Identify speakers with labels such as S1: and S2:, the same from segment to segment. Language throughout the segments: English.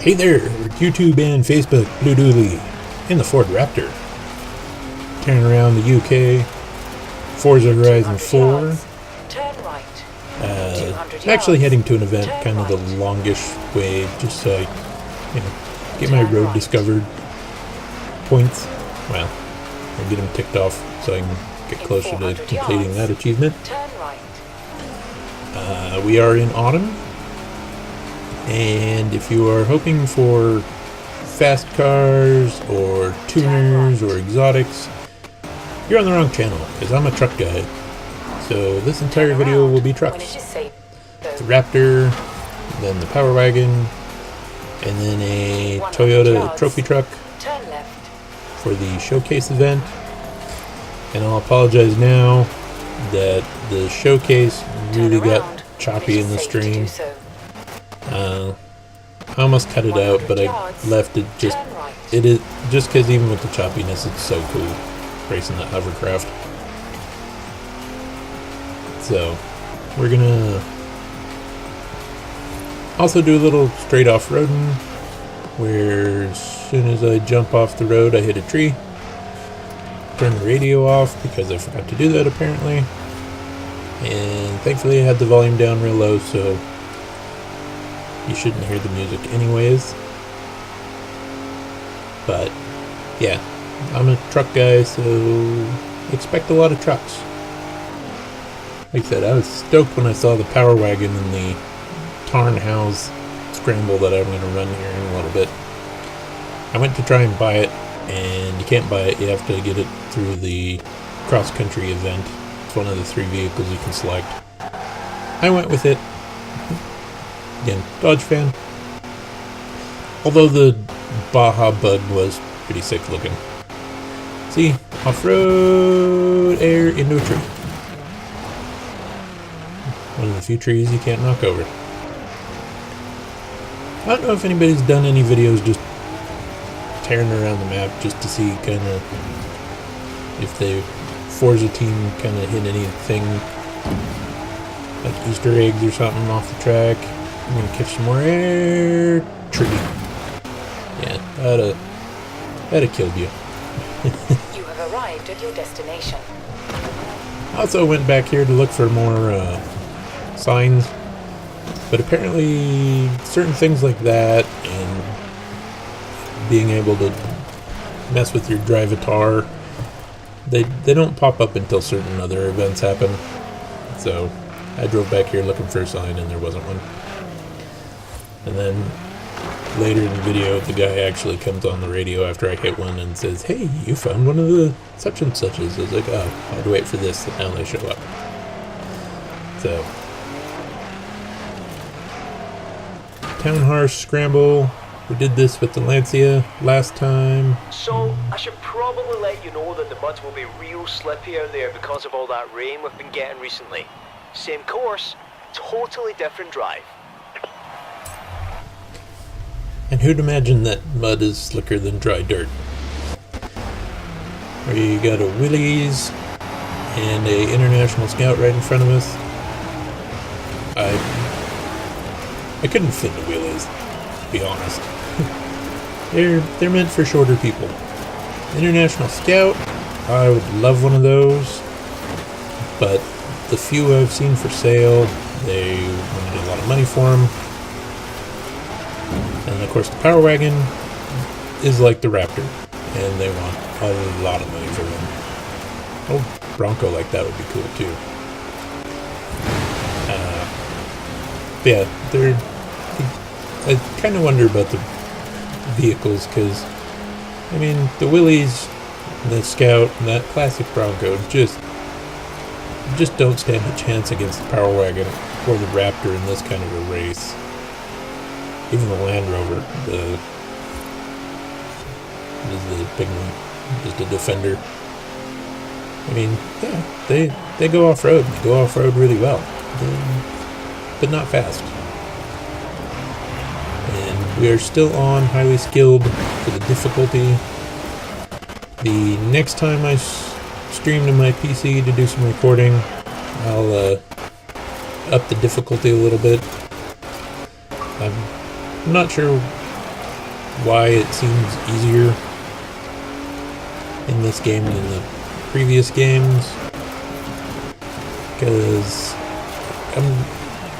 S1: Hey there, YouTube and Facebook, Blue Dooley in the Ford Raptor. Tearing around the UK, Forza Horizon 4.
S2: Turn right.
S1: Actually heading to an event, kind of the longish way, just so I, get my road discovered points. Well, and get them ticked off so I can get closer to completing that achievement.
S2: Turn right.
S1: We are in autumn. And if you are hoping for fast cars or tuners or exotics, you're on the wrong channel, because I'm a truck guy. So this entire video will be trucks. The Raptor, then the Power Wagon, and then a Toyota trophy truck for the showcase event. And I'll apologize now that the showcase really got choppy in the stream. I almost cut it out, but I left it just because even with the choppiness, it's so cool racing that hovercraft. So we're gonna also do a little straight off-roading, where as soon as I jump off the road I hit a tree, turn the radio off because I forgot to do that apparently, and thankfully I had the volume down real low, so you shouldn't hear the music anyways. But yeah, I'm a truck guy, so expect a lot of trucks. Like I said, I was stoked when I saw the Power Wagon in the Tarn House scramble that I'm going to run here in a little bit. I went to try and buy it, and you can't buy it, you have to get it through the cross-country event. It's one of the 3 vehicles you can select. I went with it. Again, Dodge fan. Although the Baja Bug was pretty sick looking. See, off-road air into a tree. One of the few trees you can't knock over. I don't know if anybody's done any videos just tearing around the map just to see kind of if the Forza team kind of hit anything like Easter eggs or something off the track. I'm gonna catch some more air tree. Yeah, that'd killed you.
S2: You have arrived at your destination.
S1: Also went back here to look for more signs, but apparently certain things like that and being able to mess with your drivatar, they don't pop up until certain other events happen. So I drove back here looking for a sign and there wasn't one. And then later in the video, the guy actually comes on the radio after I hit one and says, "Hey, you found one of the such and suches." I was like, "Oh, I had to wait for this," and now they show up. So, Town Harsh Scramble. We did this with the Lancia last time.
S3: So, I should probably let you know that the mud will be real slippy out there because of all that rain we've been getting recently. Same course, totally different drive.
S1: And who'd imagine that mud is slicker than dry dirt? We got a Willys and a International Scout right in front of us. I couldn't fit the Willys, to be honest. They're meant for shorter people. International Scout, I would love one of those, but the few I've seen for sale, they wanted a lot of money for them. And of course the Power Wagon is like the Raptor, and they want a lot of money for them. Oh, Bronco like that would be cool too. Yeah, I kind of wonder about the vehicles, because I mean the Willys, the Scout, and that classic Bronco just don't stand a chance against the Power Wagon or the Raptor in this kind of a race. Even the Land Rover, is the big one, just a Defender. I mean, yeah, they go off-road. They go off-road really well, but not fast. And we are still on highly skilled for the difficulty. The next time I stream to my PC to do some recording, I'll up the difficulty a little bit. I'm not sure why it seems easier in this game than the previous games. Because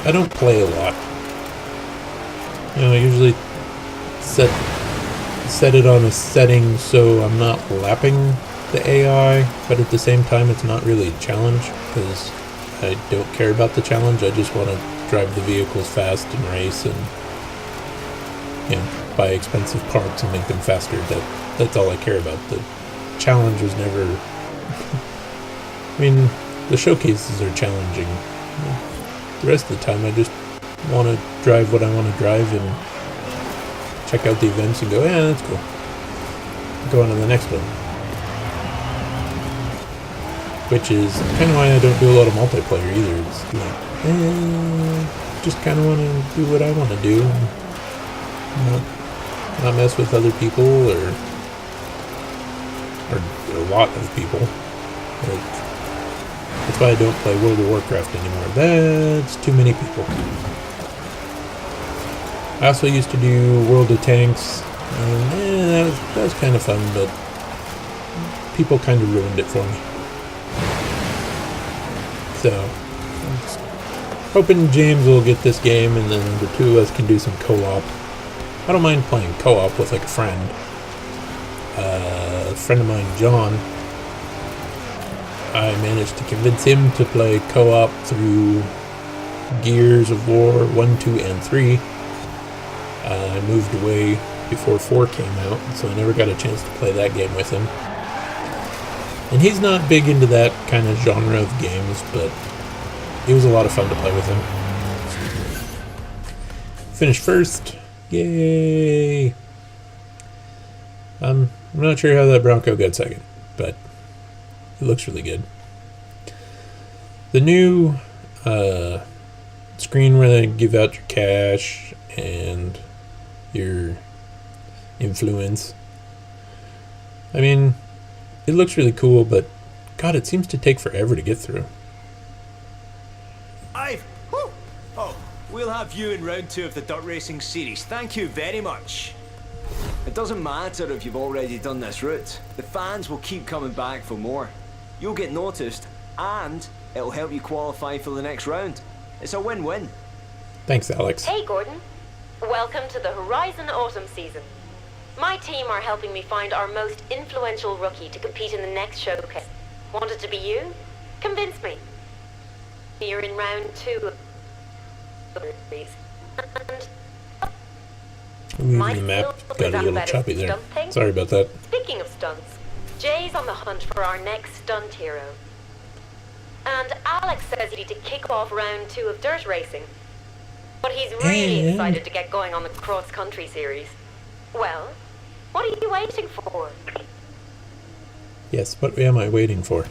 S1: I don't play a lot. You know, I usually set it on a setting so I'm not lapping the AI, but at the same time it's not really a challenge because I don't care about the challenge. I just want to drive the vehicles fast and race and, you know, buy expensive parts and make them faster. That's all I care about. The challenge was never... I mean, the showcases are challenging. The rest of the time I just want to drive what I want to drive and check out the events and go, yeah, that's cool. Go on to the next one. Which is kind of why I don't do a lot of multiplayer either. It's like, just kind of want to do what I want to do. And not mess with other people or a lot of people. That's why I don't play World of Warcraft anymore. That's too many people. I also used to do World of Tanks. And, that was kind of fun, but people kind of ruined it for me. So, I'm just hoping James will get this game and then the two of us can do some co-op. I don't mind playing co-op with like a friend. A friend of mine, John, I managed to convince him to play co-op through Gears of War 1, 2, and 3. I moved away before 4 came out, so I never got a chance to play that game with him. And he's not big into that kind of genre of games, but it was a lot of fun to play with him. Finished first. Yay! I'm not sure how that Bronco got second, but it looks really good. The new screen where they give out your cash and your influence. I mean, it looks really cool, but God, it seems to take forever to get through.
S4: Oh, we'll have you in round 2 of the Dirt Racing series. Thank you very much. It doesn't matter if you've already done this route. The fans will keep coming back for more. You'll get noticed, and it'll help you qualify for the next round. It's a win-win.
S1: Thanks, Alex.
S5: Hey, Gordon. Welcome to the Horizon Autumn season. My team are helping me find our most influential rookie to compete in the next showcase. Want it to be you? Convince me. You're in round 2 of the series.
S1: Ooh, the map got a little choppy there. Sorry about that.
S5: Speaking of stunts, Jay's on the hunt for our next stunt hero. And Alex says you need to kick off round 2 of Dirt Racing. But he's really excited to get going on the cross-country series. Well, what are you waiting for?
S1: Yes, what am I waiting for?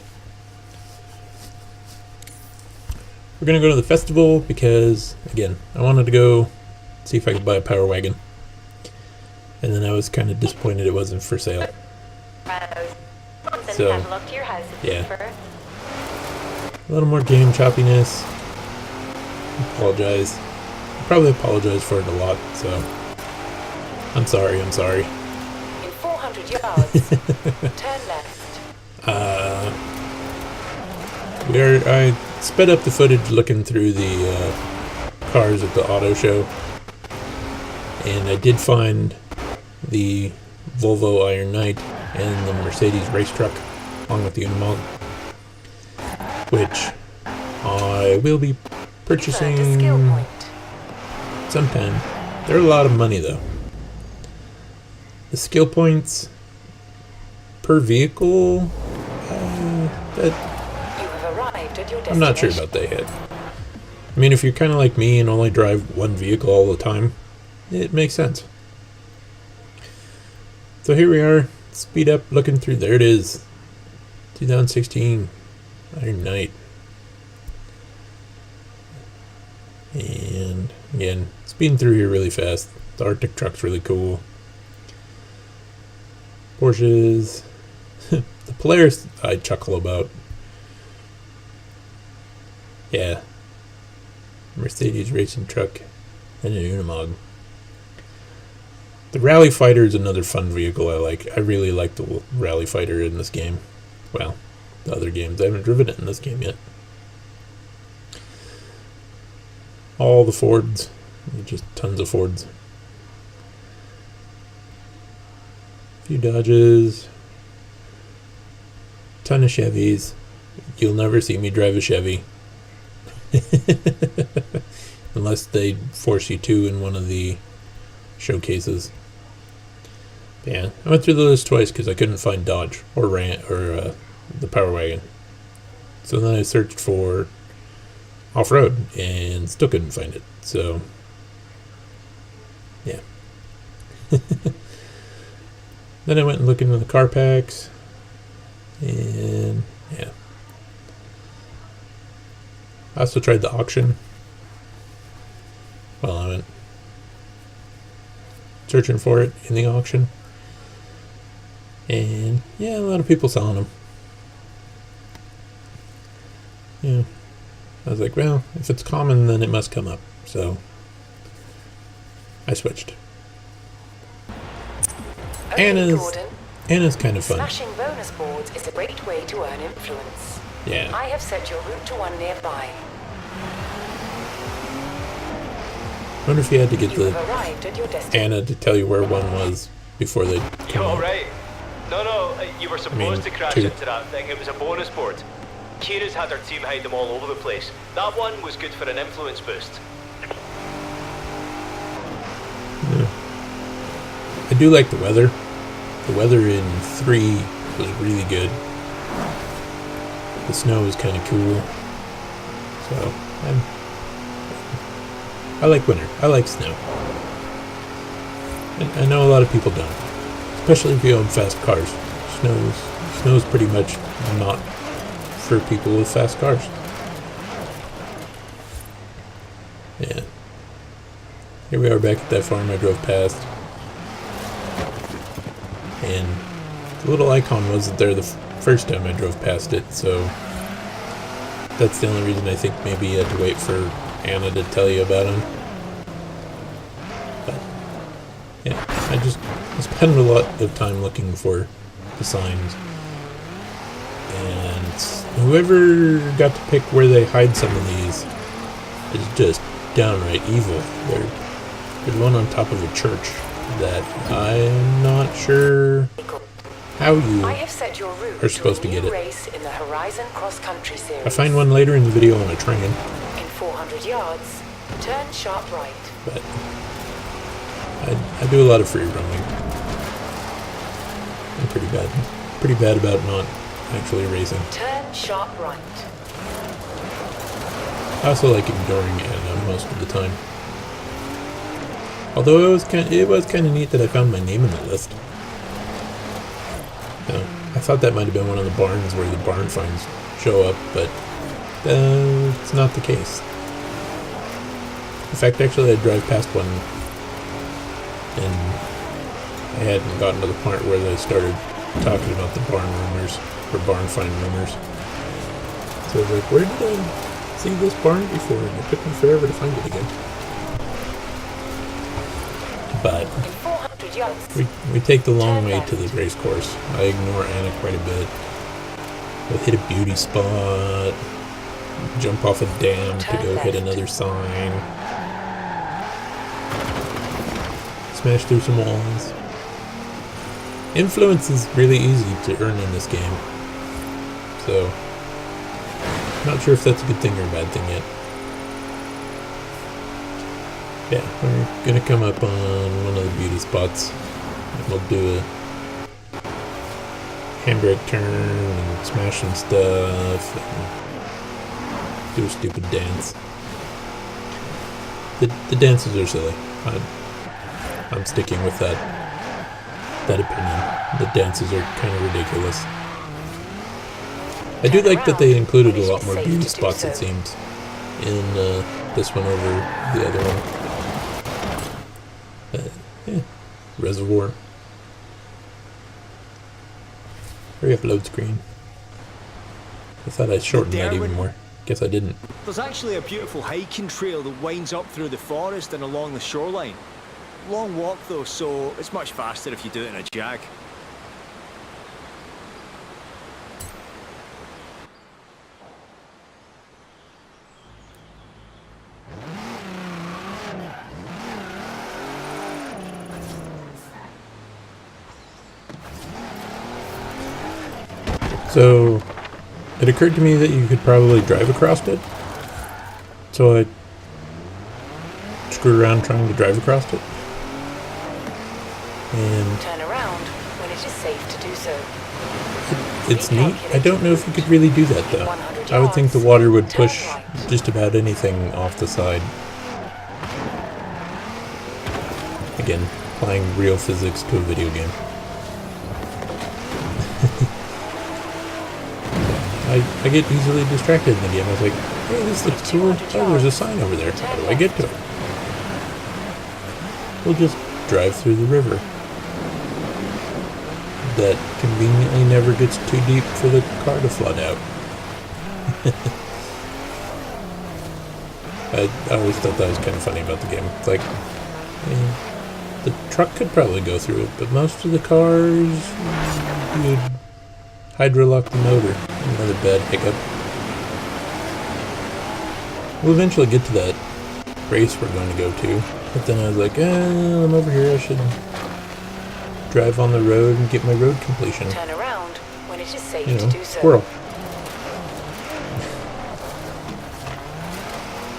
S1: We're gonna go to the festival because, again, I wanted to go see if I could buy a Power Wagon. And then I was kind of disappointed it wasn't for sale. So, yeah. A little more game choppiness. Apologize. I probably apologize for it a lot, so I'm sorry.
S2: In 400 yards, turn left.
S1: I sped up the footage looking through the cars at the auto show, and I did find the Volvo Iron Knight and the Mercedes race truck along with the Unimog, which I will be purchasing sometime. They're a lot of money though. The skill points per vehicle, I'm not sure about that yet. I mean, if you're kind of like me and only drive one vehicle all the time, it makes sense. So here we are, speed up, looking through, there it is. 2016 Iron Knight. And again, speeding through here really fast. The Arctic truck's really cool. Porsches. The Polaris I chuckle about. Yeah. Mercedes racing truck and an Unimog. The Rally Fighter is another fun vehicle I like. I really like the Rally Fighter in this game. Well, the other games. I haven't driven it in this game yet. All the Fords. Just tons of Fords. A few Dodges. Ton of Chevys. You'll never see me drive a Chevy. Unless they force you to in one of the showcases. Yeah, I went through the list twice because I couldn't find Dodge or the Power Wagon. So then I searched for off-road and still couldn't find it. So, yeah. Then I went and looked into the car packs, and yeah. I also tried the auction. Well, I went searching for it in the auction. And yeah, a lot of people selling them. Yeah. I was like, well, if it's common, then it must come up. So I switched.
S2: Okay,
S1: Anna's
S2: Gordon.
S1: kind of fun.
S2: Smashing bonus boards is a great way to earn influence.
S1: Yeah.
S2: I have set your route to one nearby.
S1: I wonder if you had to get
S2: You
S1: the
S2: have arrived at your destination.
S1: Anna to tell you where one was before they
S3: You
S1: come out.
S3: alright? No, you were supposed to crash
S1: two.
S3: into that thing. It was a bonus board. Kira's had her team hide them all over the place. That one was good for an influence boost.
S1: I do like the weather. The weather in 3 was really good. The snow was kind of cool. So, I like winter. I like snow. And I know a lot of people don't. Especially if you own fast cars. Snow's pretty much not for people with fast cars. Yeah. Here we are back at that farm I drove past. And the little icon wasn't there the first time I drove past it, so that's the only reason I think maybe you had to wait for Anna to tell you about him. But yeah, I spend a lot of time looking for the signs. And whoever got to pick where they hide some of these is just downright evil. There's one on top of a church that I'm not sure how you
S2: I have set your route
S1: are supposed to
S2: a
S1: get
S2: new
S1: it.
S2: race in the Horizon Cross Country Series.
S1: I find one later in the video on a train,
S2: In 400 yards, turn sharp right.
S1: but I do a lot of free roaming. I'm pretty bad about not actually racing.
S2: Turn sharp right.
S1: I also like ignoring Anna most of the time. Although it was kind of neat that I found my name in the list. I thought that might have been one of the barns where the barn finds show up, but it's not the case. In fact, actually, I drive past one, and I hadn't gotten to the part where they started talking about the barn rumors, or barn find rumors. So I was like, where did I see this barn before? And it took me forever to find it again. But
S2: In 400 yards,
S1: we take the long way to the race course. I ignore Anna quite a bit. We'll hit a beauty spot, jump off a dam to go hit another sign, smash through some walls. Influence is really easy to earn in this game, so not sure if that's a good thing or a bad thing yet. Yeah, we're gonna come up on one of the beauty spots, and we'll do a handbrake turn and smash some stuff and do a stupid dance. The dances are silly. I'm sticking with that opinion. The dances are kind of ridiculous. I do like that they included a lot more beauty spots, it seems, in this one over the other one. Yeah. Reservoir. Hurry up, load screen. I thought I shortened that even more. Guess I didn't.
S4: There's actually a beautiful hiking trail that winds up through the forest and along the shoreline. Long walk though, so it's much faster if you do it in a Jag.
S1: So, it occurred to me that you could probably drive across it. So I screwed around trying to drive across it. And
S2: Turn around when it is safe to do so.
S1: it's neat. I don't know if you could really do that though. I would think the water would push just about anything off the side. Again, applying real physics to a video game. I get easily distracted in the game. I was like, hey, this looks cool. Oh, there's a sign over there. How do I get to it? We'll just drive through the river. That conveniently never gets too deep for the car to flood out. I always thought that was kind of funny about the game. It's like, the truck could probably go through it, but most of the cars, you'd hydrolock the motor. Another bad hiccup. We'll eventually get to that race we're going to go to, but then I was like, I'm over here, I should drive on the road and get my road completion.
S2: Turn around when it is safe
S1: You know,
S2: to do so.
S1: squirrel.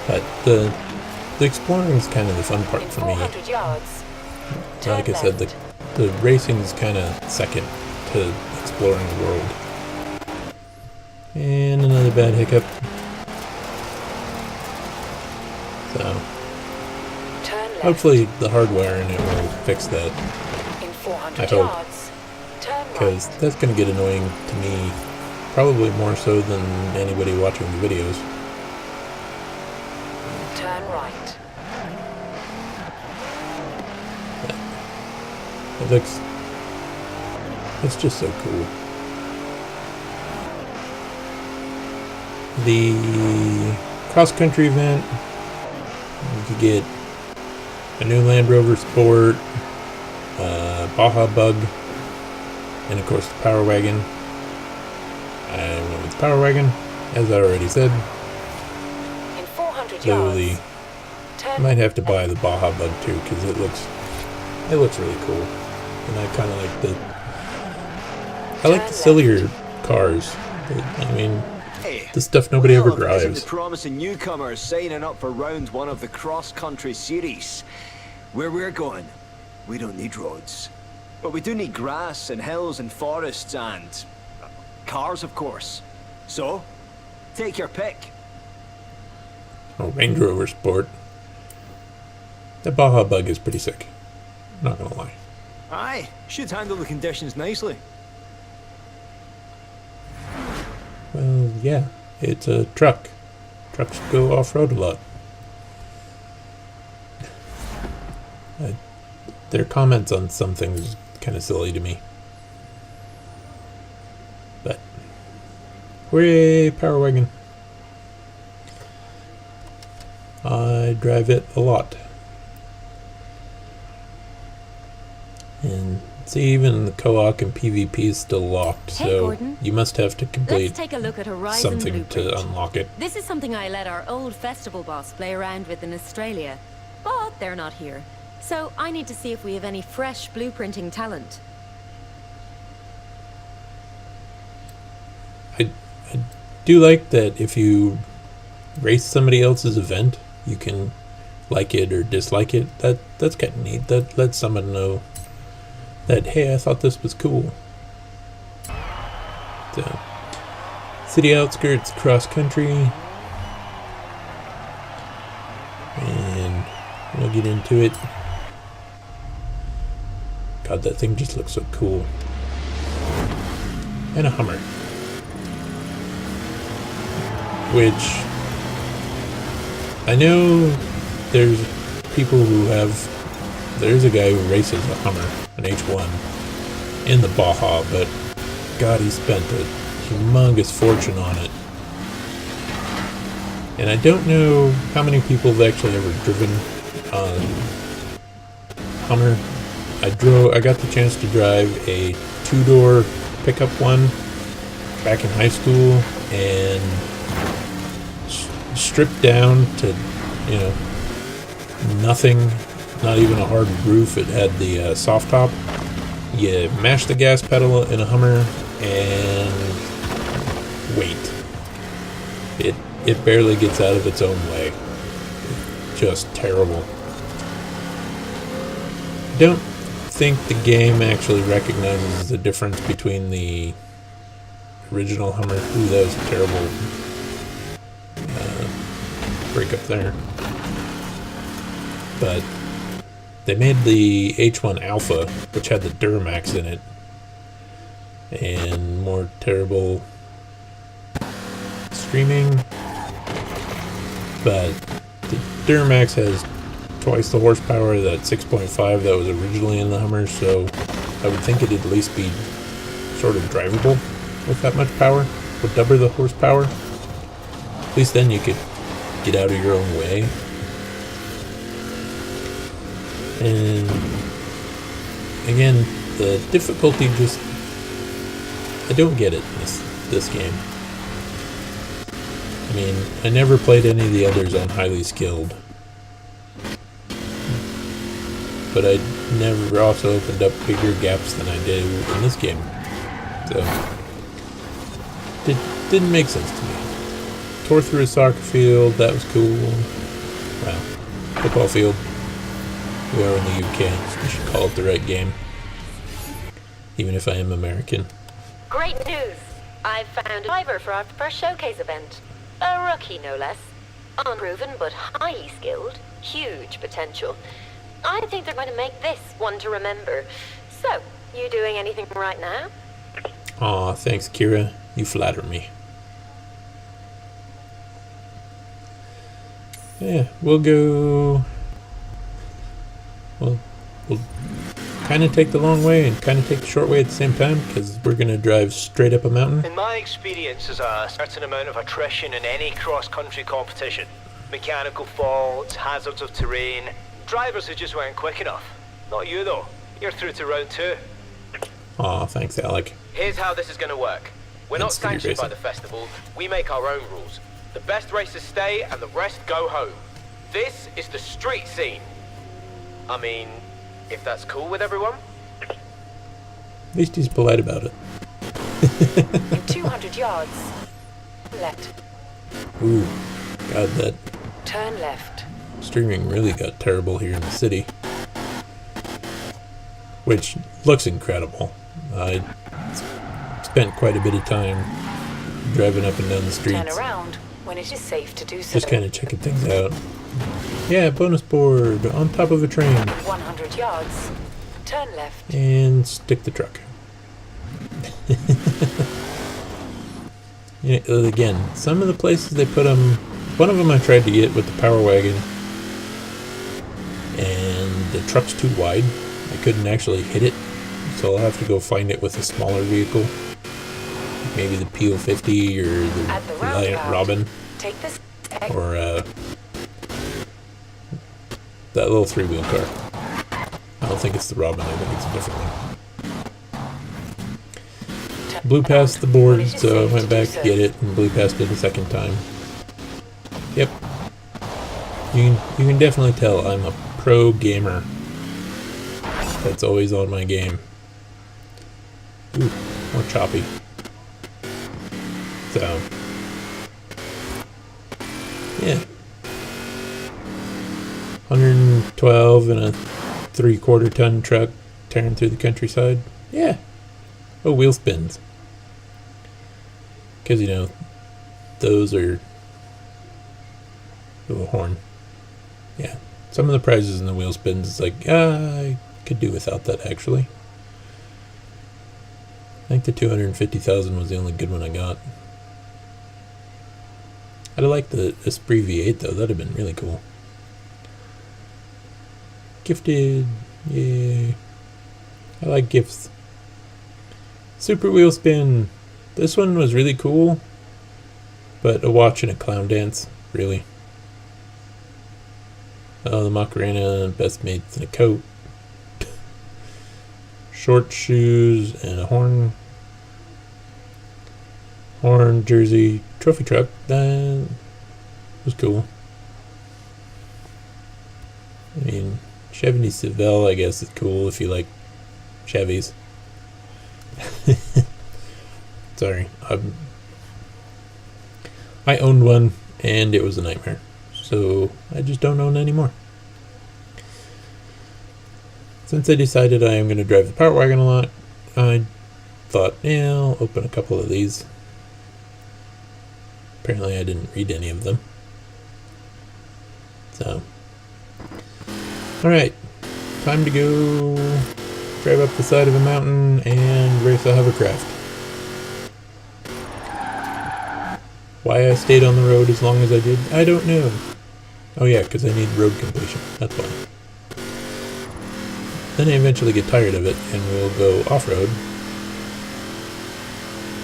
S1: But the exploring is kind of the fun part
S2: In
S1: for me.
S2: 400 yards. Turn
S1: Like I said,
S2: left.
S1: the racing is kind of second to exploring the world. And another bad hiccup. So,
S2: Turn left.
S1: hopefully the hardware in it will fix that,
S2: In 400
S1: I hope.
S2: yards. Turn
S1: because
S2: right.
S1: that's going to get annoying to me, probably more so than anybody watching the videos.
S2: Turn right.
S1: It's just so cool. The cross-country event, you could get a new Land Rover Sport, Baja Bug, and of course the Power Wagon. I went with the Power Wagon, as I already said.
S2: In 400
S1: So
S2: yards.
S1: I
S2: Turn
S1: might have to buy the Baja Bug too, because it looks really cool. And I kind of like the sillier cars. I mean,
S4: Hey,
S1: the stuff nobody ever
S4: well, this is
S1: drives.
S4: the promising newcomers signing up for round one of the cross-country series. Where we're going, we don't need roads. But we do need grass and hills and forests and cars, of course. So, take your pick.
S1: Oh, Range Rover Sport. The Baja Bug is pretty sick. Not gonna lie.
S4: Aye, should handle the conditions nicely.
S1: Well, yeah, it's a truck. Trucks go off-road a lot. Their comments on some things kind of silly to me. But, hooray, Power Wagon. I drive it a lot. And see, even the co-op and PvP is still locked,
S5: Hey,
S1: so
S5: Gordon.
S1: you must have to
S5: Let's
S1: complete
S5: take a look at Horizon
S1: something
S5: Blueprint.
S1: to unlock it.
S5: This is something I let our old festival boss play around with in Australia, but they're not here. So I need to see if we have any fresh blueprinting talent.
S1: I do like that if you race somebody else's event, you can like it or dislike it. That's kind of neat. That lets someone know that, hey, I thought this was cool. So, city outskirts, cross country, and we'll get into it. God, that thing just looks so cool. And a Hummer. Which, I know there's people who there's a guy who races a Hummer, an H1, in the Baja, but God, he spent a humongous fortune on it. And I don't know how many people have actually ever driven Hummer. I got the chance to drive a 2-door pickup one back in high school, and stripped down to, you know, nothing, not even a hard roof. It had the soft top. You mash the gas pedal in a Hummer and wait. It barely gets out of its own way. Just terrible. I don't think the game actually recognizes the difference between the original Hummer. Ooh, that was a terrible break up there. But they made the H1 Alpha, which had the Duramax in it, and more terrible streaming. But the Duramax has twice the horsepower of that 6.5 that was originally in the Hummer, so I would think it'd at least be sort of drivable with that much power, with double the horsepower. At least then you could get out of your own way. And again, the difficulty just, I don't get it in this game. I mean, I never played any of the others on highly skilled, but I never also opened up bigger gaps than I did in this game. So it didn't make sense to me. Tore through a soccer field, that was cool. Well, football field. We are in the UK. I should call it the right game, even if I am American.
S5: Great news! I've found a driver for our first showcase event. A rookie, no less. Unproven but highly skilled. Huge potential. I think they're going to make this one to remember. So, you doing anything right now?
S1: Aw, thanks, Kira. You flatter me. Yeah, we'll go... We'll kind of take the long way and kind of take the short way at the same time, because we're going to drive straight up a mountain.
S3: In my experience, there's a certain amount of attrition in any cross-country competition. Mechanical faults, hazards of terrain, drivers who just weren't quick enough. Not you, though. You're through to round 2.
S1: Aw, thanks, Alec.
S6: Here's how this is going to work. We're not
S1: Speed
S6: sanctioned by
S1: racing.
S6: the festival. We make our own rules. The best racers stay and the rest go home. This is the street scene. I mean, if that's cool with everyone.
S1: At least he's polite about it.
S2: In 200 yards. Left.
S1: Ooh, God, that
S2: Turn left.
S1: streaming really got terrible here in the city. Which looks incredible. I spent quite a bit of time driving up and down the streets.
S2: Turn around when it is safe to do so.
S1: Just kind of checking things out. Yeah, bonus board on top of a train.
S2: 100 yards. Turn left.
S1: And stick the truck. Yeah, again, some of the places they put them. One of them I tried to get with the Power Wagon, and the truck's too wide. I couldn't actually hit it, so I'll have to go find it with a smaller vehicle. Maybe the PO50 or the
S2: At the
S1: Reliant
S2: roundabout.
S1: Robin,
S2: Take this.
S1: or that little 3-wheel car. I don't think it's the Robin, I think it's a different one. Blew past the board, so I went back to get it and blew past it a second time. Yep. You can definitely tell I'm a pro gamer. That's always on my game. Ooh, more choppy. So, yeah. 112 and a 3/4 ton truck tearing through the countryside. Yeah. Oh, wheel spins. Because, you know, those are... Oh, horn. Yeah. Some of the prizes in the wheel spins, it's like, I could do without that, actually. I think the 250,000 was the only good one I got. I'd have liked the Esprit V8, though. That'd have been really cool. Gifted. Yay. I like gifts. Super wheel spin. This one was really cool, but a watch and a clown dance, really. Oh, the Macarena, best mates in a coat. short shoes, and a horn jersey trophy truck. That was cool. I mean, Chevy Seville, I guess, is cool if you like Chevys. Sorry. I owned one, and it was a nightmare. So, I just don't own anymore. Since I decided I am going to drive the Power Wagon a lot, I thought, yeah, I'll open a couple of these. Apparently I didn't read any of them. So, alright, time to go drive up the side of a mountain and race a hovercraft. Why I stayed on the road as long as I did, I don't know. Oh yeah, because I need road completion, that's why. Then I eventually get tired of it and we'll go off-road.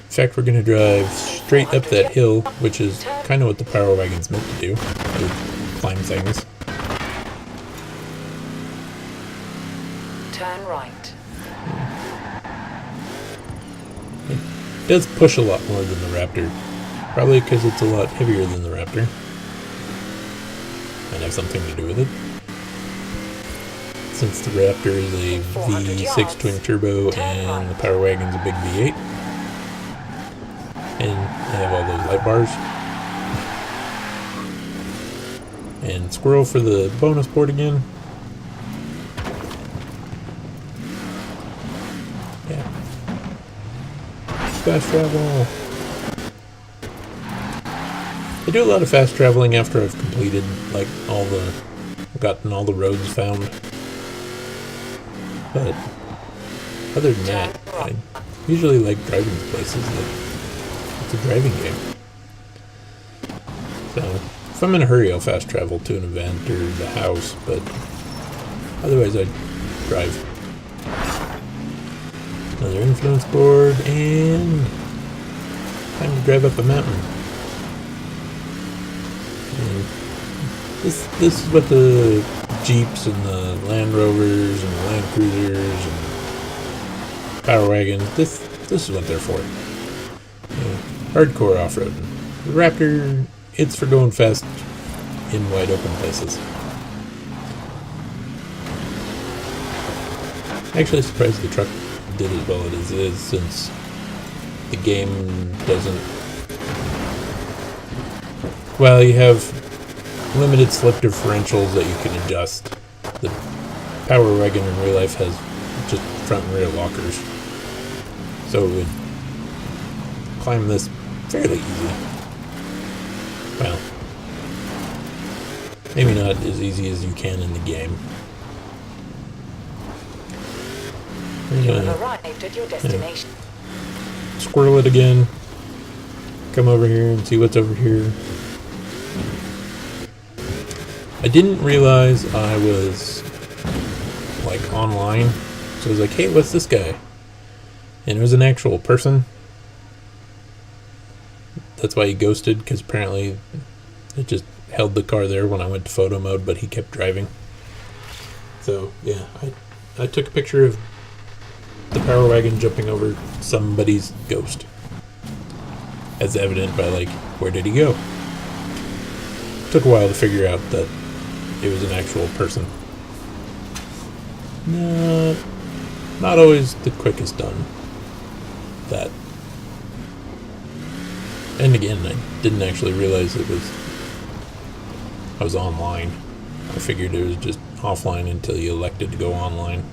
S1: In fact, we're going to drive straight up that hill, which is kind of what the Power Wagon's meant to do. Climb things.
S2: Turn right.
S1: It does push a lot more than the Raptor. Probably because it's a lot heavier than the Raptor. Might have something to do with it. Since the Raptor is a V6 twin turbo and the Power Wagon's a big V8. And I have all those light bars. And squirrel for the bonus board again. Yeah. Fast travel. I do a lot of fast traveling after I've completed like gotten all the roads found. But other than that, I usually like driving to places. It's a driving game. So if I'm in a hurry, I'll fast travel to an event or the house, but otherwise I drive. Another influence board, and time to drive up a mountain. And this is what the Jeeps and the Land Rovers and the Land Cruisers and Power Wagons, this is what they're for. You know, hardcore off-roading. The Raptor, it's for going fast in wide open places. Actually surprised the truck did as well as it is, since the game doesn't... Well, you have limited slip differentials that you can adjust. The Power Wagon in real life has just front and rear lockers. So it would climb this fairly easy. Well, maybe not as easy as you can in the game.
S2: You have arrived at your destination.
S1: Squirrel it again. Come over here and see what's over here. I didn't realize I was like online, so I was like, hey, what's this guy? And it was an actual person. That's why he ghosted, because apparently it just held the car there when I went to photo mode, but he kept driving. So yeah, I took a picture of the Power Wagon jumping over somebody's ghost, as evident by like, where did he go? Took a while to figure out that it was an actual person. Not always the quickest on that. And again, I didn't actually realize I was online. I figured it was just offline until you elected to go online.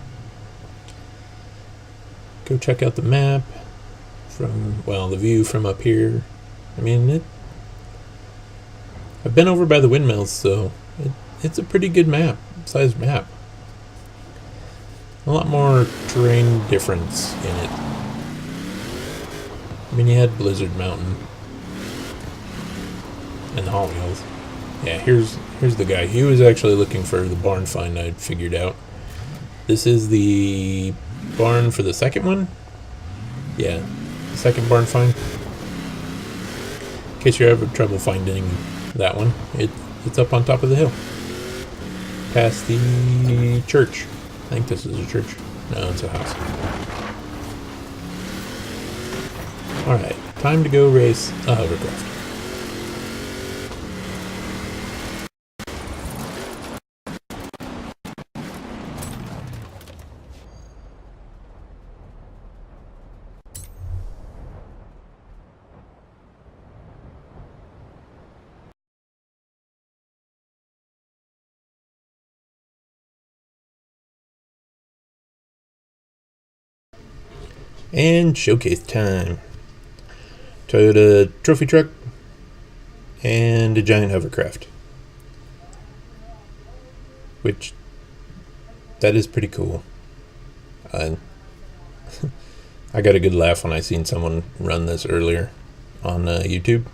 S1: Go check out the map from, well, the view from up here. I mean, I've been over by the windmills, so it's a pretty good sized map. A lot more terrain difference in it. I mean, you had Blizzard Mountain and the Holly Hills. Yeah, here's the guy. He was actually looking for the barn find I'd figured out. This is the barn for the second one. Yeah, the second barn find. In case you're having trouble finding that one, it's up on top of the hill, past the church. think this is a church. No, it's a house. Alright, time to go race a hovercraft. And showcase time. Toyota trophy truck and a giant hovercraft. Which, that is pretty cool. I got a good laugh when I seen someone run this earlier on YouTube.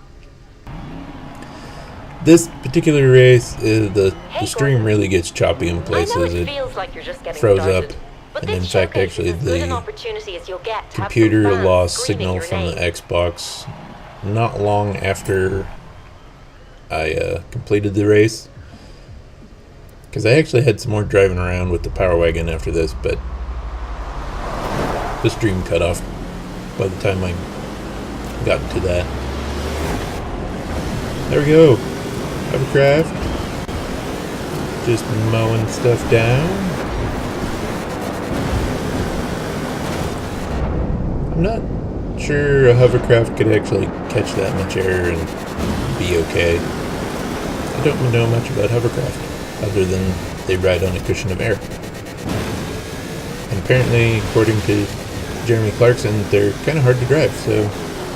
S1: This particular race, the stream really gets choppy in places.
S5: I know it
S1: It
S5: feels like you're just getting
S1: froze
S5: started,
S1: up.
S5: but
S1: And
S5: this
S1: in fact,
S5: showcase
S1: actually,
S5: is as good an
S1: the
S5: opportunity as you'll get to have some
S1: computer
S5: fans
S1: lost
S5: screaming
S1: signal
S5: your
S1: from the
S5: name.
S1: Xbox not long after I completed the race. Because I actually had some more driving around with the Power Wagon after this, but the stream cut off by the time I got to that. There we go. Hovercraft. Just mowing stuff down. I'm not sure a hovercraft could actually catch that much air and be okay. I don't know much about hovercraft, other than they ride on a cushion of air. And apparently, according to Jeremy Clarkson, they're kind of hard to drive, so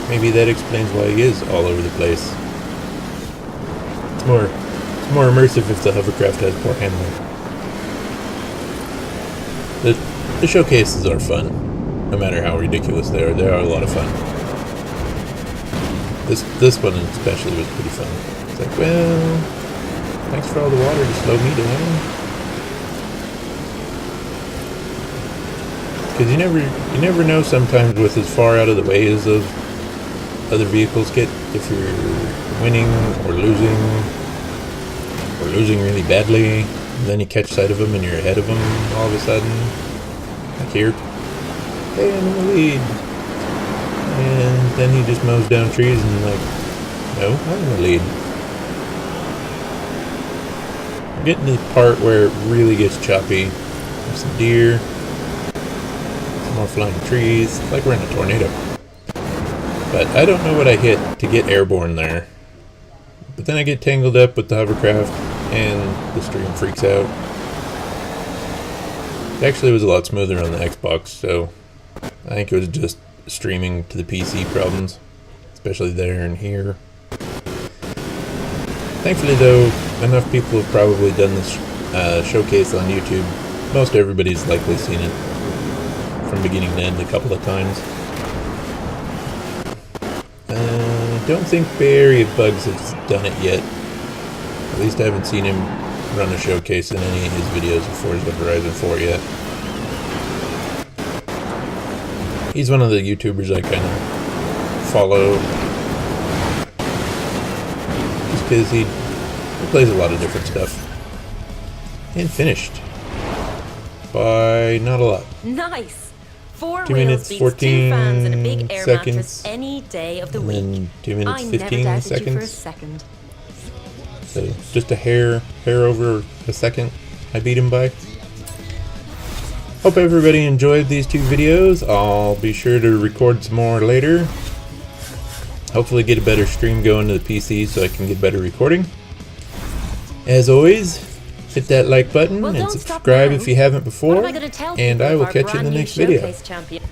S1: maybe that explains why he is all over the place. It's more immersive if the hovercraft has poor handling. The showcases are fun, no matter how ridiculous they are. They are a lot of fun. This one especially was pretty fun. It's like, well, thanks for all the water to slow me down. Because you never know sometimes with as far out of the way as those other vehicles get, if you're winning or losing really badly, and then you catch sight of them and you're ahead of them all of a sudden. Like here, hey, I'm in the lead. And then he just mows down trees and like, no, I'm in the lead. I'm getting to the part where it really gets choppy. There's some deer, some more flying trees, like we're in a tornado. But I don't know what I hit to get airborne there. But then I get tangled up with the hovercraft and the stream freaks out. It actually was a lot smoother on the Xbox, so I think it was just streaming to the PC problems, especially there and here. Thankfully though, enough people have probably done this showcase on YouTube. Most everybody's likely seen it from beginning to end a couple of times. I don't think Bay Area Bugs has done it yet. At least I haven't seen him run a showcase in any of his videos of Forza Horizon 4 yet. He's one of the YouTubers I kind of follow, just because he plays a lot of different stuff. And finished by not a lot.
S5: Nice. 4
S1: 2
S5: wheels
S1: minutes,
S5: beats
S1: 14
S5: 2 fans and a big air
S1: seconds,
S5: mattress any day of the
S1: and
S5: week.
S1: then 2 minutes,
S5: I
S1: 15
S5: never doubted you for a
S1: seconds.
S5: second.
S1: So just a hair over a second I beat him by. Hope everybody enjoyed these 2 videos. I'll be sure to record some more later. Hopefully get a better stream going to the PC so I can get better recording. As always, hit that like button
S5: Well,
S1: and
S5: don't stop
S1: subscribe
S5: now.
S1: if you haven't
S5: What
S1: before.
S5: am I gonna tell
S1: And
S5: people
S1: I will
S5: of our
S1: catch you in the
S5: brand new
S1: next video.
S5: showcase champion?